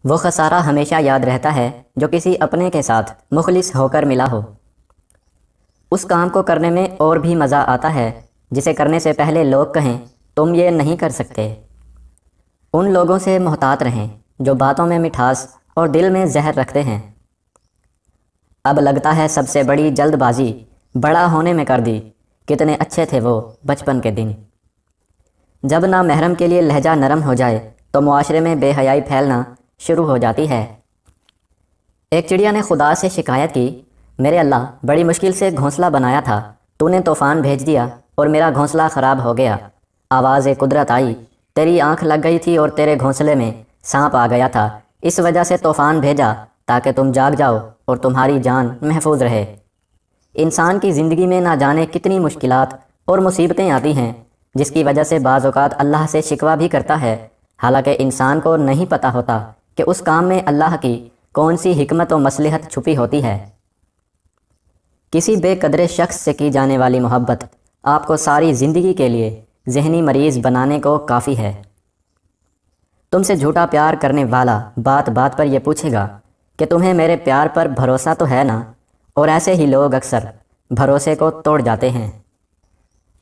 وہ خسارہ ہمیشہ یاد رہتا ہے جو کسی اپنے کے ساتھ مخلص ہو کر ملا ہو۔ اس کام کو کرنے میں اور بھی مزہ آتا ہے جسے کرنے سے پہلے لوگ کہیں تم یہ نہیں کر سکتے۔ ان لوگوں سے محتاط رہیں جو باتوں میں مٹھاس اور دل میں زہر رکھتے ہیں۔ اب لگتا ہے سب سے بڑی جلد بازی بڑا ہونے میں کر دی، کتنے اچھے تھے وہ بچپن کے دن۔ جب نامحرم کے لیے لہجہ نرم ہو جائے تو معاشرے میں بے حیائی پھیلنا شروع ہو جاتی ہے۔ ایک چڑیا نے خدا سے شکایت کی، میرے اللہ، بڑی مشکل سے گھونسلہ بنایا تھا، تو نے طوفان بھیج دیا اور میرا گھونسلہ خراب ہو گیا۔ آواز قدرت آئی، تیری آنکھ لگ گئی تھی اور تیرے گھونسلے میں سانپ آ گیا تھا، اس وجہ سے طوفان بھیجا تاکہ تم جاگ جاؤ اور تمہاری جان محفوظ رہے۔ انسان کی زندگی میں نہ جانے کتنی مشکلات اور مصیبتیں آتی ہیں، جس کی وجہ سے بعض اوقات اللہ سے شکوہ بھی کرتا ہے، حالانکہ انسان کو نہیں پتہ ہوتا کہ اس کام میں اللہ کی کون سی حکمت و مصلحت چھپی ہوتی ہے۔ کسی بے قدر شخص سے کی جانے والی محبت آپ کو ساری زندگی کے لیے ذہنی مریض بنانے کو کافی ہے۔ تم سے جھوٹا پیار کرنے والا بات بات پر یہ پوچھے گا کہ تمہیں میرے پیار پر بھروسہ تو ہے نا، اور ایسے ہی لوگ اکثر بھروسے کو توڑ جاتے ہیں۔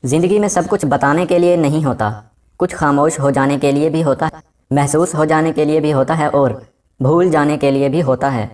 زندگی میں سب کچھ بتانے کے لیے نہیں ہوتا، کچھ خاموش ہو جانے کے لیے بھی ہوتا ہے، محسوس ہو جانے کے لیے بھی ہوتا ہے اور بھول جانے کے لیے بھی ہوتا ہے۔